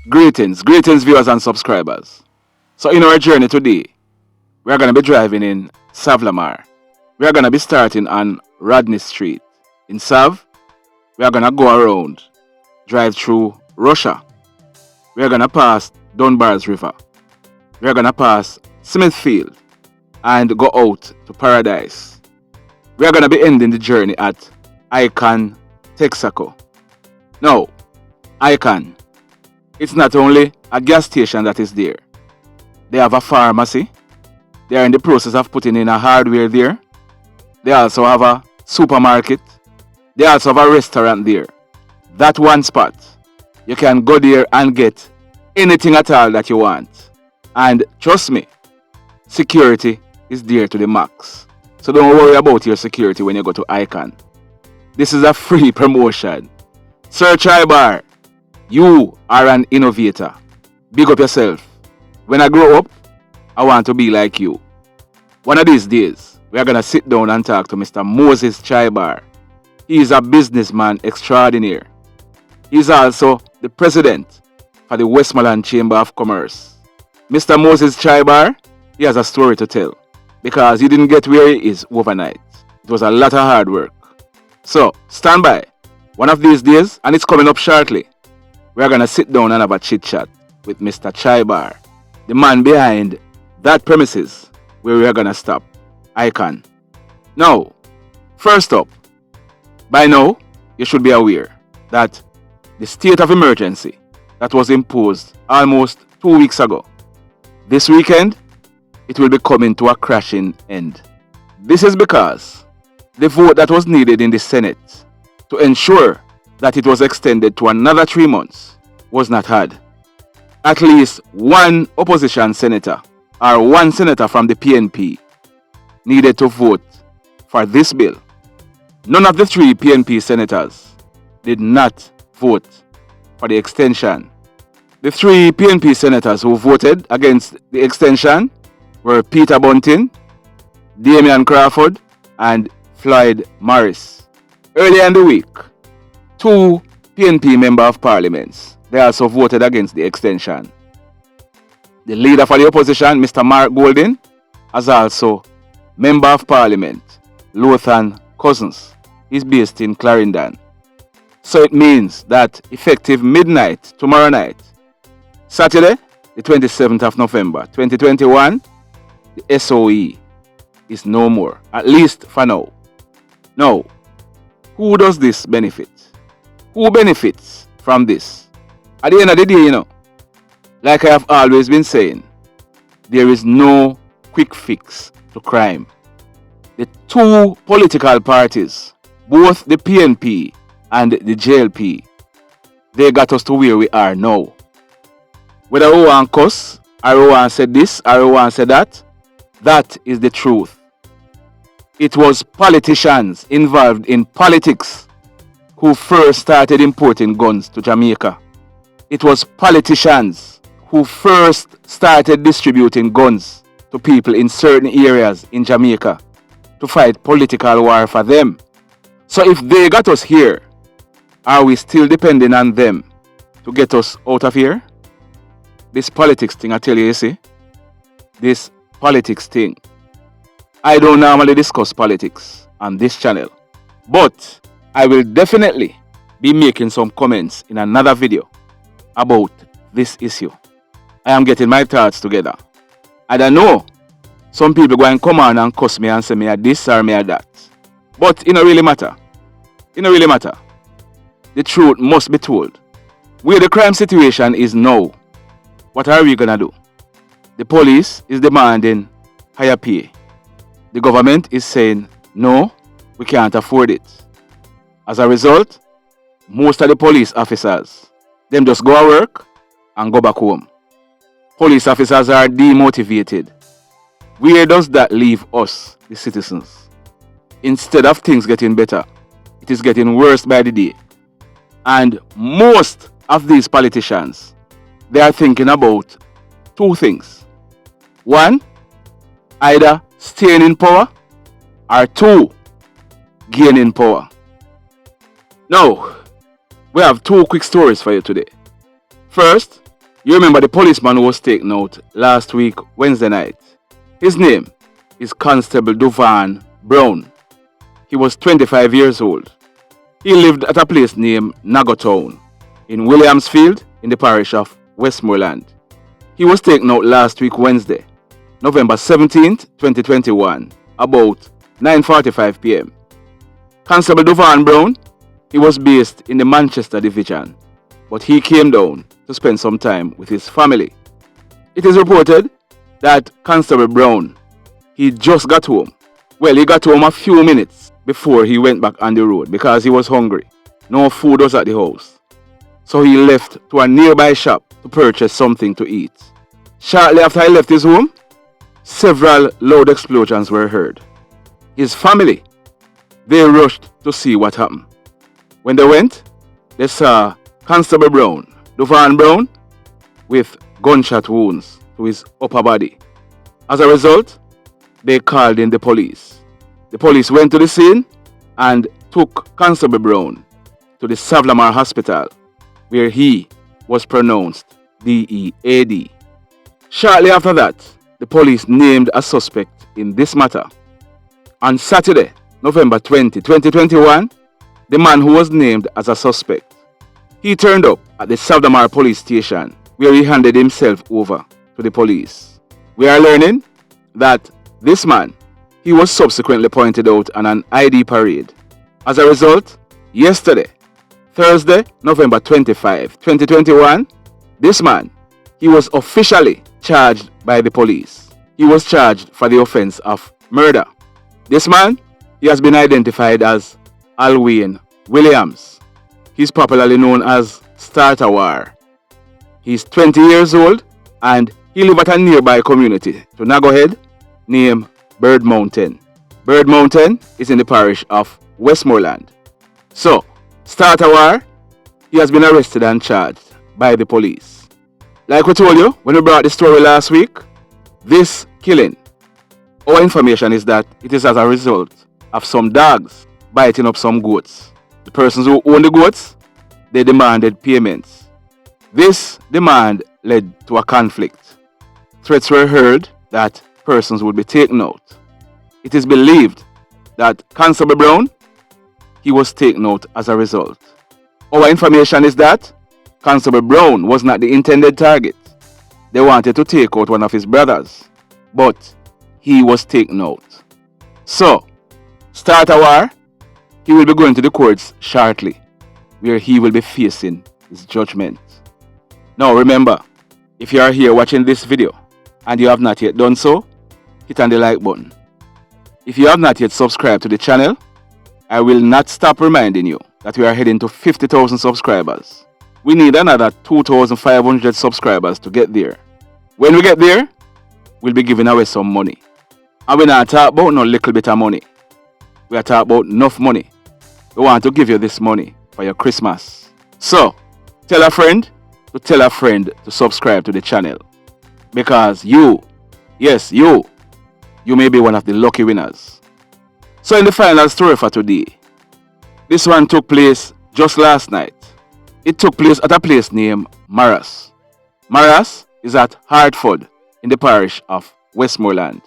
Greetings viewers and subscribers. So in our journey today, we are going to be driving in Savlamar. We are going to be starting on Rodney Street. In Sav, we are going to go around, drive through Russia. We are going to pass Dunbar's River. We are going to pass Smithfield and go out to Paradise. We are going to be ending the journey at Icon, Texaco. Now, Icon, it's not only a gas station that is there. They have a pharmacy. They are in the process of putting in a hardware there. They also have a supermarket. They also have a restaurant there. That one spot, you can go there and get anything at all that you want. And trust me, security is there to the max. So don't worry about your security when you go to Icon. This is a free promotion. Sir Bar, you are an innovator. Big up yourself. When I grow up, I want to be like you. One of these days, we are going to sit down and talk to Mr. Moses Chaibar. He is a businessman extraordinaire. He is also the president for the Westmoreland Chamber of Commerce. Mr. Moses Chaibar, he has a story to tell because he didn't get where he is overnight. It was a lot of hard work. So, stand by. One of these days, and it's coming up shortly, we are going to sit down and have a chit chat with Mr. Chaibar, the man behind that premises where we are going to stop, Icon. Now, first up, by now, you should be aware that the state of emergency that was imposed almost 2 weeks ago, this weekend, it will be coming to a crashing end. This is because the vote that was needed in the Senate to ensure that it was extended to another 3 months was not had. At least one opposition senator or one senator from the PNP needed to vote for this bill. None of the 3 PNP senators did not vote for the extension. The 3 PNP senators who voted against the extension were Peter Bunting, Damian Crawford, and Floyd Morass. Earlier in the week, 2 PNP Member of Parliaments, they also voted against the extension. The leader for the opposition, Mr. Mark Golding, as also Member of Parliament, Lothan Cousins. He's based in Clarendon. So it means that effective midnight tomorrow night, Saturday, the 27th of November, 2021, the SOE is no more, at least for now. Now, who does this benefit? Who benefits from this? At the end of the day, like I have always been saying, there is no quick fix to crime. The 2 political parties, both the PNP and the JLP, they got us to where we are now. Whether we want cuss, or we want said this, or we want said that, that is the truth. It was politicians involved in politics who first started importing guns to Jamaica. It was politicians who first started distributing guns to people in certain areas in Jamaica to fight political war for them. So if they got us here, are we still depending on them to get us out of here? This politics thing, I tell you, you see, this politics thing. I don't normally discuss politics on this channel, but I will definitely be making some comments in another video about this issue. I am getting my thoughts together. And I know some people go and come on and cuss me and say me a this or me a that. But it don't really matter. It don't really matter. The truth must be told. Where the crime situation is now, what are we gonna do? The police is demanding higher pay. The government is saying, no, we can't afford it. As a result, most of the police officers, them just go to work and go back home. Police officers are demotivated. Where does that leave us, the citizens? Instead of things getting better, it is getting worse by the day. And most of these politicians, they are thinking about 2 things. 1, either staying in power, or 2, gaining power. Now, we have 2 quick stories for you today. First, You remember the policeman who was taken out last week, Wednesday night. His name is Constable Duvaughn Brown. He was 25 years old. He lived at a place named Nagotown in Williamsfield in the parish of Westmoreland. He was taken out last week, Wednesday, November 17th, 2021, about 9:45 p.m. Constable Duvaughn Brown, he was based in the Manchester division, but he came down to spend some time with his family. It is reported that Constable Brown, he just got home. Well, he got home a few minutes before he went back on the road because he was hungry. No food was at the house. So he left to a nearby shop to purchase something to eat. Shortly after he left his home, several loud explosions were heard. His family, they rushed to see what happened. When they went, they saw Constable Duvaughn Brown, with gunshot wounds to his upper body. As a result, they called in the police. The police went to the scene and took Constable Brown to the STARTA WAR hospital, where he was pronounced DEAD. Shortly after that, the police named a suspect in this matter. On Saturday, November 20, 2021, the man who was named as a suspect, he turned up at the STARTA WAR police station, where he handed himself over to the police. We are learning that this man, he was subsequently pointed out on an ID parade. As a result, yesterday, Thursday, November 25, 2021, this man, he was officially charged by the police. He was charged for the offense of murder. This man, he has been identified as Alwayne Williams. He's popularly known as STARTA WAR. He's 20 years old and he lives at a nearby community to Nagohead named Bird Mountain. Bird Mountain is in the parish of Westmoreland. So, STARTA WAR, he has been arrested and charged by the police. Like we told you when we brought the story last week, this killing, our information is that it is as a result of some dogs biting up some goats. The persons who own the goats, they demanded payments. This demand led to a conflict. Threats were heard that persons would be taken out. It is believed that Constable Brown, he was taken out as a result. Our information is that Constable Brown was not the intended target. They wanted to take out one of his brothers, but he was taken out. So, STARTA WAR, he will be going to the courts shortly, where he will be facing his judgment. Now remember, if you are here watching this video and you have not yet done so, hit on the like button. If you have not yet subscribed to the channel, I will not stop reminding you that we are heading to 50,000 subscribers. We need another 2,500 subscribers to get there. When we get there, we'll be giving away some money. And we're not talking about no little bit of money. We are talking about enough money. We want to give you this money for your Christmas. So, tell a friend to subscribe to the channel. Because you, yes you may be one of the lucky winners. So in the final story for today, this one took place just last night. It took place at a place named Morass. Morass is at Hertford in the parish of Westmoreland.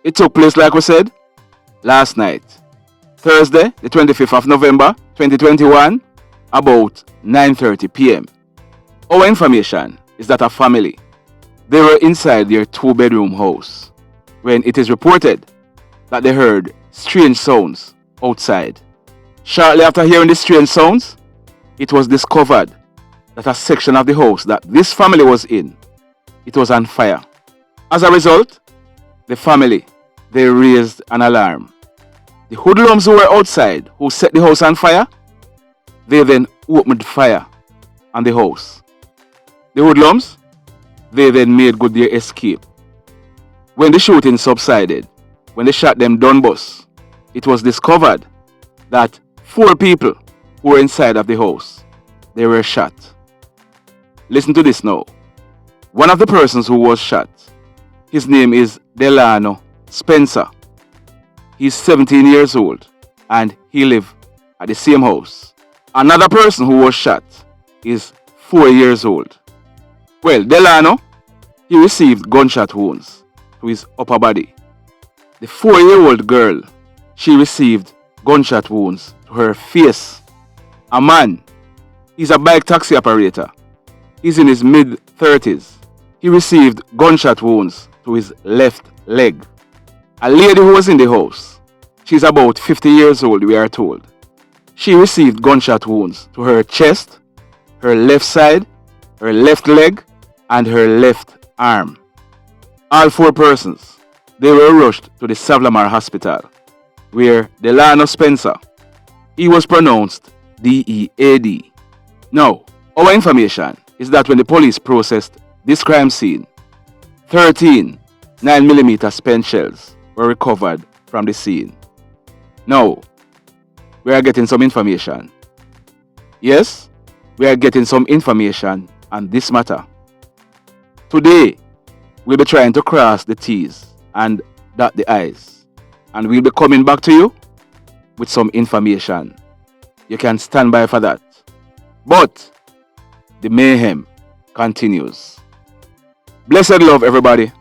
It took place, like we said, last night, Thursday, the 25th of November, 2021, about 9:30 p.m. Our information is that a family, they were inside their 2-bedroom house when it is reported that they heard strange sounds outside. Shortly after hearing the strange sounds, it was discovered that a section of the house that this family was in, it was on fire. As a result, the family, they raised an alarm. The hoodlums who were outside, who set the house on fire, they then opened fire on the house. The hoodlums, they then made good their escape. When the shooting subsided, when they shot them down bus, it was discovered that 4 people who were inside of the house, they were shot. Listen to this now. One of the persons who was shot, his name is Delano Spencer. He's 17 years old and he lived at the same house. Another person who was shot is 4 years old. Well, Delano, he received gunshot wounds to his upper body. The 4-year-old girl, she received gunshot wounds to her face. A man, he's a bike taxi operator. He's in his mid-30s. He received gunshot wounds to his left leg. A lady who was in the house, she's about 50 years old, we are told. She received gunshot wounds to her chest, her left side, her left leg, and her left arm. All 4 persons, they were rushed to the STARTA hospital, where Delano Spencer, he was pronounced DEAD. Now, our information is that when the police processed this crime scene, 13 9mm spent shells were recovered from the scene. Now, we are getting some information. Yes, we are getting some information on this matter. Today, we'll be trying to cross the T's and dot the I's. And we'll be coming back to you with some information. You can stand by for that. But the mayhem continues. Blessed love, everybody.